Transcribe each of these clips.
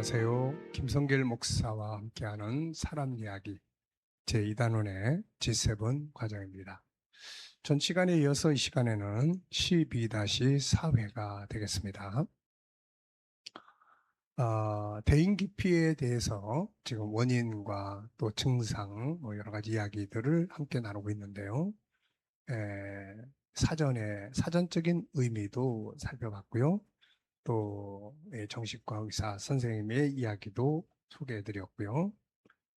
안녕하세요. 김성길 목사와 함께하는 사람 이야기 제2단원의 G7 과정입니다. 전 시간에 이어서 이 시간에는 12-4회가 되겠습니다. 대인기피에 대해서 지금 원인과 또 증상 여러 가지 이야기들을 함께 나누고 있는데요. 사전적인 의미도 살펴봤고요. 또 정신과 의사 선생님의 이야기도 소개해드렸고요.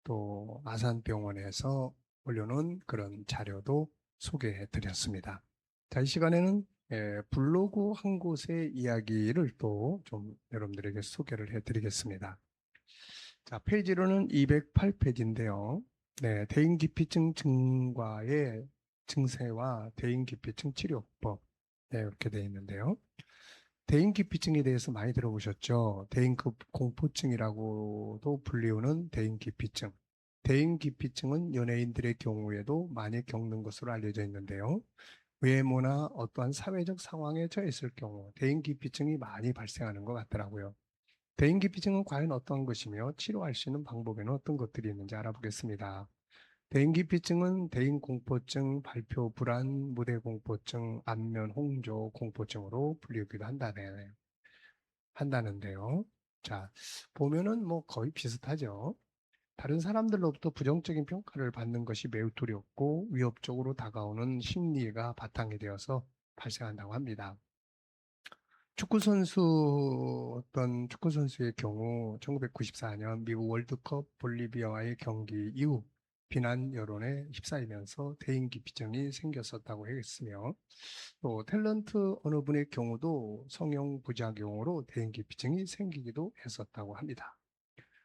또 아산병원에서 올려놓은 그런 자료도 소개해드렸습니다. 자, 이 시간에는 블로그 한 곳의 이야기를 또 좀 여러분들에게 소개를 해드리겠습니다. 자, 페이지로는 208페이지인데요. 네, 대인기피증 증과의 증세와 대인기피증 치료법 이렇게 되어 있는데요. 대인기피증에 대해서 많이 들어보셨죠? 대인공포증이라고도 불리우는 대인기피증. 대인기피증은 연예인들의 경우에도 많이 겪는 것으로 알려져 있는데요. 외모나 어떠한 사회적 상황에 처했을 경우 대인기피증이 많이 발생하는 것 같더라고요. 대인기피증은 과연 어떤 것이며 치료할 수 있는 방법에는 어떤 것들이 있는지 알아보겠습니다. 대인기피증은 대인공포증, 발표 불안, 무대공포증, 안면 홍조 공포증으로 불리우기도 한다는데요. 자, 보면은 뭐 거의 비슷하죠. 다른 사람들로부터 부정적인 평가를 받는 것이 매우 두렵고 위협적으로 다가오는 심리가 바탕이 되어서 발생한다고 합니다. 어떤 축구선수의 경우 1994년 미국 월드컵 볼리비아와의 경기 이후 비난 여론에 휩싸이면서 대인기피증이 생겼었다고 했으며, 또 탤런트 어느 분의 경우도 성형 부작용으로 대인기피증이 생기기도 했었다고 합니다.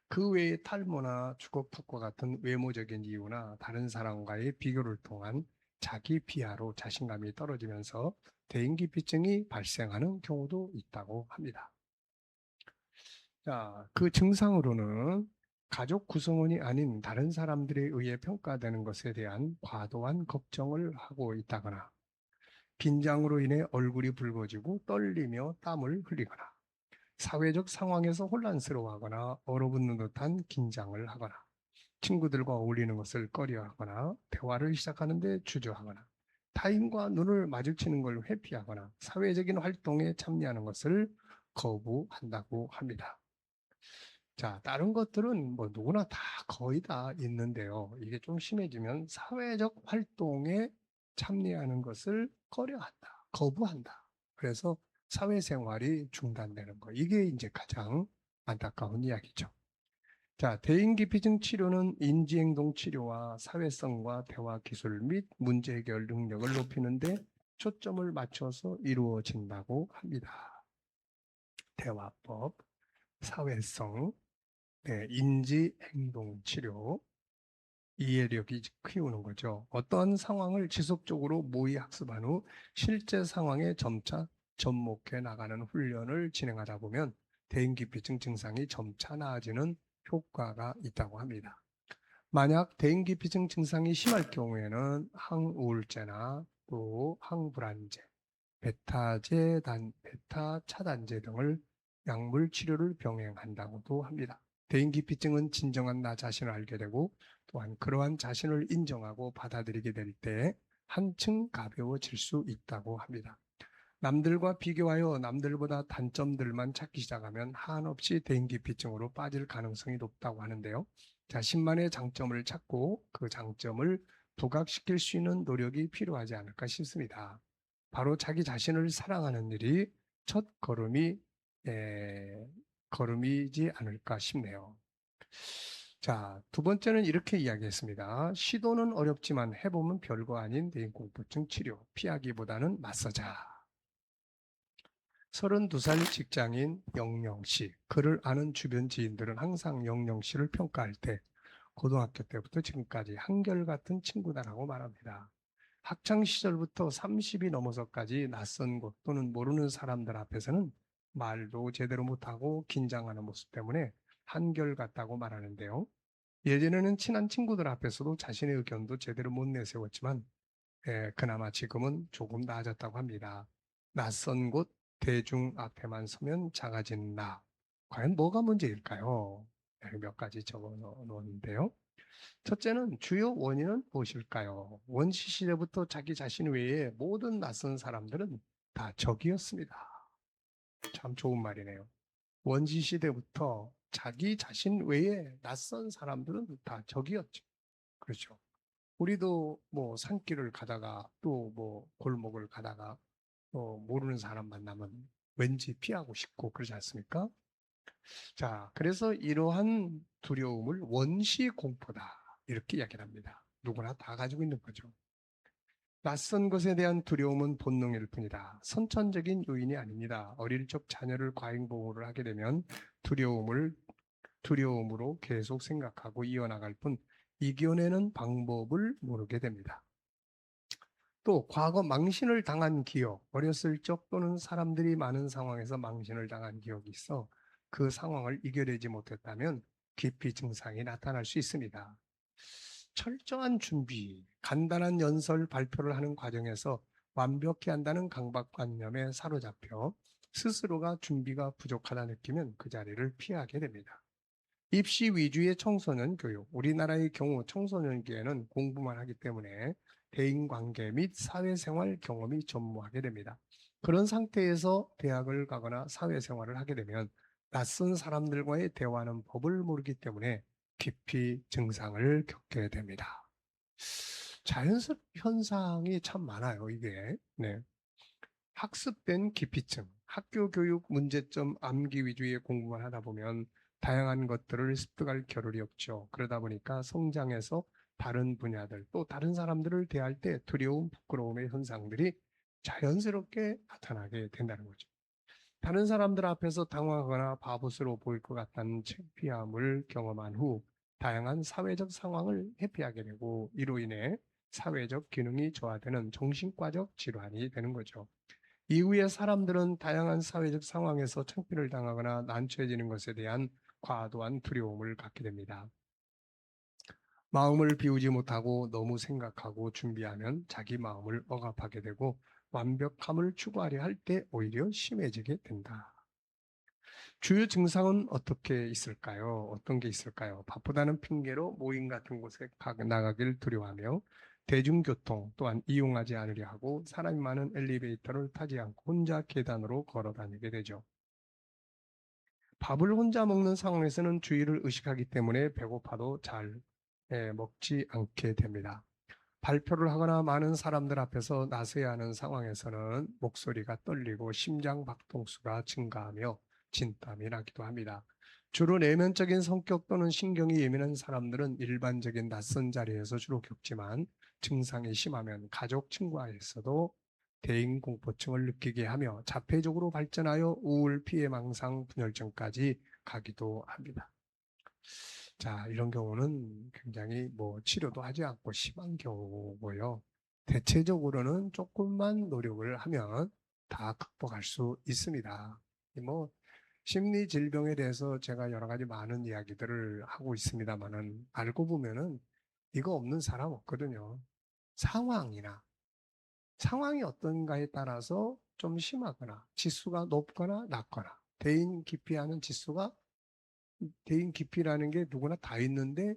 그 외에 탈모나 주걱턱과 같은 외모적인 이유나 다른 사람과의 비교를 통한 자기 비하로 자신감이 떨어지면서 대인기피증이 발생하는 경우도 있다고 합니다. 자, 그 증상으로는 가족 구성원이 아닌 다른 사람들에 의해 평가되는 것에 대한 과도한 걱정을 하고 있다거나, 긴장으로 인해 얼굴이 붉어지고 떨리며 땀을 흘리거나, 사회적 상황에서 혼란스러워하거나 얼어붙는 듯한 긴장을 하거나, 친구들과 어울리는 것을 꺼려하거나, 대화를 시작하는데 주저하거나, 타인과 눈을 마주치는 걸 회피하거나, 사회적인 활동에 참여하는 것을 거부한다고 합니다. 자, 다른 것들은 뭐 누구나 다 거의 다 있는데요. 이게 좀 심해지면 사회적 활동에 참여하는 것을 꺼려한다, 거부한다. 그래서 사회생활이 중단되는 거. 이게 이제 가장 안타까운 이야기죠. 자, 대인기피증 치료는 인지행동 치료와 사회성과 대화 기술 및 문제 해결 능력을 높이는 데 초점을 맞춰서 이루어진다고 합니다. 대화법, 사회성, 인지행동 치료, 이해력이 키우는 거죠. 어떤 상황을 지속적으로 모의 학습한 후 실제 상황에 점차 접목해 나가는 훈련을 진행하다 보면 대인기피증 증상이 점차 나아지는 효과가 있다고 합니다. 만약 대인기피증 증상이 심할 경우에는 항우울제나 또 항불안제, 베타 차단제 등을 약물 치료를 병행한다고도 합니다. 대인기피증은 진정한 나 자신을 알게 되고, 또한 그러한 자신을 인정하고 받아들이게 될 때 한층 가벼워질 수 있다고 합니다. 남들과 비교하여 남들보다 단점들만 찾기 시작하면 한없이 대인기피증으로 빠질 가능성이 높다고 하는데요. 자신만의 장점을 찾고 그 장점을 부각시킬 수 있는 노력이 필요하지 않을까 싶습니다. 바로 자기 자신을 사랑하는 일이 첫 걸음이지 않을까 싶네요. 자, 두 번째는 이렇게 이야기했습니다. 시도는 어렵지만 해보면 별거 아닌 대인공포증 치료, 피하기보다는 맞서자. 32살 직장인 영영 씨, 그를 아는 주변 지인들은 항상 영영 씨를 평가할 때 고등학교 때부터 지금까지 한결같은 친구다라고 말합니다. 학창 시절부터 30이 넘어서까지 낯선 곳 또는 모르는 사람들 앞에서는 말도 제대로 못하고 긴장하는 모습 때문에 한결같다고 말하는데요. 예전에는 친한 친구들 앞에서도 자신의 의견도 제대로 못 내세웠지만 그나마 지금은 조금 나아졌다고 합니다. 낯선 곳 대중 앞에만 서면 작아진 나. 과연 뭐가 문제일까요? 여기 몇 가지 적어 놓았는데요. 첫째는 주요 원인은 무엇일까요? 원시 시대부터 자기 자신 외에 모든 낯선 사람들은 다 적이었습니다. 참 좋은 말이네요. 원시 시대부터 자기 자신 외에 낯선 사람들은 다 적이었죠. 그렇죠. 우리도 뭐 산길을 가다가 또 뭐 골목을 가다가 또 모르는 사람 만나면 왠지 피하고 싶고 그러지 않습니까? 자, 그래서 이러한 두려움을 원시 공포다. 이렇게 이야기를 합니다. 누구나 다 가지고 있는 거죠. 낯선 것에 대한 두려움은 본능일 뿐이다. 선천적인 요인이 아닙니다. 어릴 적 자녀를 과잉보호를 하게 되면 두려움으로 계속 생각하고 이어나갈 뿐 이겨내는 방법을 모르게 됩니다. 또 과거 망신을 당한 기억, 어렸을 적 또는 사람들이 많은 상황에서 망신을 당한 기억이 있어 그 상황을 이겨내지 못했다면 기피 증상이 나타날 수 있습니다. 철저한 준비, 간단한 연설 발표를 하는 과정에서 완벽히 한다는 강박관념에 사로잡혀 스스로가 준비가 부족하다 느끼면 그 자리를 피하게 됩니다. 입시 위주의 청소년 교육, 우리나라의 경우 청소년기에는 공부만 하기 때문에 대인관계 및 사회생활 경험이 전무하게 됩니다. 그런 상태에서 대학을 가거나 사회생활을 하게 되면 낯선 사람들과의 대화하는 법을 모르기 때문에 기피 증상을 겪게 됩니다. 자연스러운 현상이 참 많아요, 이게. 네. 학습된 기피증, 학교 교육 문제점 암기 위주의 공부만 하다 보면 다양한 것들을 습득할 겨를이 없죠. 그러다 보니까 성장해서 다른 분야들, 또 다른 사람들을 대할 때 두려움, 부끄러움의 현상들이 자연스럽게 나타나게 된다는 거죠. 다른 사람들 앞에서 당황하거나 바보스러워 보일 것 같다는 창피함을 경험한 후 다양한 사회적 상황을 회피하게 되고 이로 인해 사회적 기능이 저하되는 정신과적 질환이 되는 거죠. 이후에 사람들은 다양한 사회적 상황에서 창피를 당하거나 난처해지는 것에 대한 과도한 두려움을 갖게 됩니다. 마음을 비우지 못하고 너무 생각하고 준비하면 자기 마음을 억압하게 되고 완벽함을 추구하려 할 때 오히려 심해지게 된다. 주요 증상은 어떻게 있을까요? 어떤 게 있을까요? 바쁘다는 핑계로 모임 같은 곳에 나가길 두려워하며 대중교통 또한 이용하지 않으려 하고 사람이 많은 엘리베이터를 타지 않고 혼자 계단으로 걸어 다니게 되죠. 밥을 혼자 먹는 상황에서는 주의를 의식하기 때문에 배고파도 잘 먹지 않게 됩니다. 발표를 하거나 많은 사람들 앞에서 나서야 하는 상황에서는 목소리가 떨리고 심장 박동수가 증가하며 진땀이 나기도 합니다. 주로 내면적인 성격 또는 신경이 예민한 사람들은 일반적인 낯선 자리에서 주로 겪지만 증상이 심하면 가족 친구와에서도 대인공포증을 느끼게 하며 자폐적으로 발전하여 우울, 피해망상, 분열증까지 가기도 합니다. 자, 이런 경우는 굉장히 뭐 치료도 하지 않고 심한 경우고요. 대체적으로는 조금만 노력을 하면 다 극복할 수 있습니다. 뭐 심리 질병에 대해서 제가 여러 가지 많은 이야기들을 하고 있습니다만은 알고 보면은 이거 없는 사람 없거든요. 상황이나 상황이 어떤가에 따라서 좀 심하거나 지수가 높거나 낮거나 대인 기피라는 게 누구나 다 있는데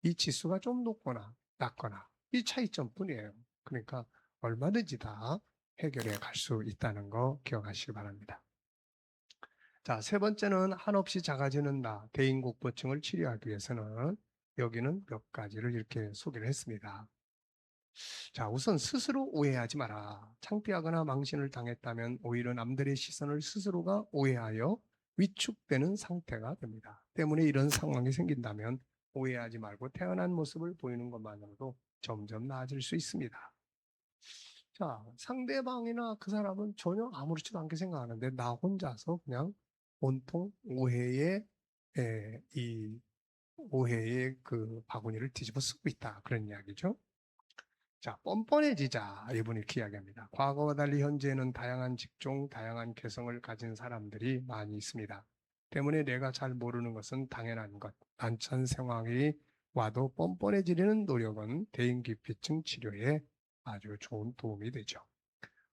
이 지수가 좀 높거나 낮거나 이 차이점뿐이에요. 그러니까 얼마든지 다 해결해 갈 수 있다는 거 기억하시기 바랍니다. 자, 세 번째는 한없이 작아지는 나, 대인공포증을 치료하기 위해서는 여기는 몇 가지를 이렇게 소개를 했습니다. 자, 우선 스스로 오해하지 마라. 창피하거나 망신을 당했다면 오히려 남들의 시선을 스스로가 오해하여 위축되는 상태가 됩니다. 때문에 이런 상황이 생긴다면 오해하지 말고 태어난 모습을 보이는 것만으로도 점점 나아질 수 있습니다. 자, 상대방이나 그 사람은 전혀 아무렇지도 않게 생각하는데 나 혼자서 그냥 온통 이 오해의 그 바구니를 뒤집어 쓰고 있다. 그런 이야기죠. 자, 뻔뻔해지자. 이분이 이렇게 이야기합니다. 과거와 달리 현재는 다양한 직종, 다양한 개성을 가진 사람들이 많이 있습니다. 때문에 내가 잘 모르는 것은 당연한 것. 난처한 상황이 와도 뻔뻔해지려는 노력은 대인기피증 치료에 아주 좋은 도움이 되죠.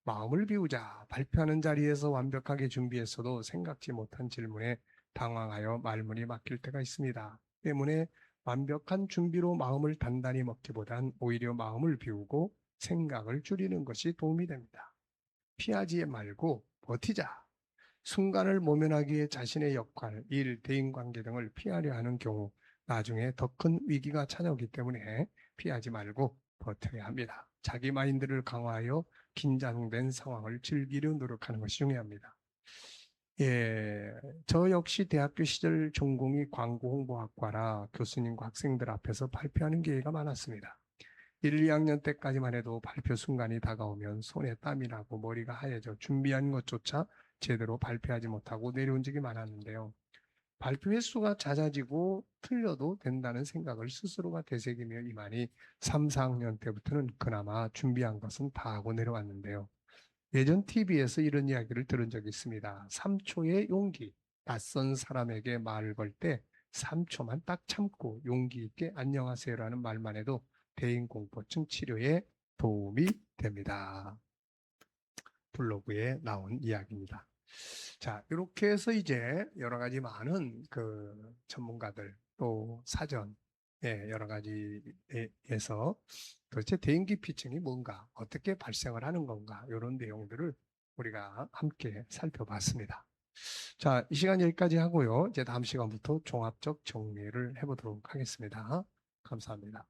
마음을 비우자. 발표하는 자리에서 완벽하게 준비했어도 생각지 못한 질문에 당황하여 말문이 막힐 때가 있습니다. 때문에 완벽한 준비로 마음을 단단히 먹기보단 오히려 마음을 비우고 생각을 줄이는 것이 도움이 됩니다. 피하지 말고 버티자. 순간을 모면하기 위해 자신의 역할, 일, 대인관계 등을 피하려 하는 경우 나중에 더 큰 위기가 찾아오기 때문에 피하지 말고 버텨야 합니다. 자기 마인드를 강화하여 긴장된 상황을 즐기려 노력하는 것이 중요합니다. 예, 저 역시 대학교 시절 전공이 광고홍보학과라 교수님과 학생들 앞에서 발표하는 기회가 많았습니다. 1, 2학년 때까지만 해도 발표 순간이 다가오면 손에 땀이 나고 머리가 하얘져 준비한 것조차 제대로 발표하지 못하고 내려온 적이 많았는데요. 발표 횟수가 잦아지고 틀려도 된다는 생각을 스스로가 되새기며 이만희 3, 4학년 때부터는 그나마 준비한 것은 다 하고 내려왔는데요. 예전 TV에서 이런 이야기를 들은 적이 있습니다. 3초의 용기, 낯선 사람에게 말을 걸 때 3초만 딱 참고 용기 있게 안녕하세요라는 말만 해도 대인공포증 치료에 도움이 됩니다. 블로그에 나온 이야기입니다. 자, 이렇게 해서 이제 여러 가지 많은 그 전문가들 또 사전, 여러 가지에서 도대체 대인기피증이 뭔가, 어떻게 발생을 하는 건가, 이런 내용들을 우리가 함께 살펴봤습니다. 자, 이 시간 여기까지 하고요. 이제 다음 시간부터 종합적 정리를 해보도록 하겠습니다. 감사합니다.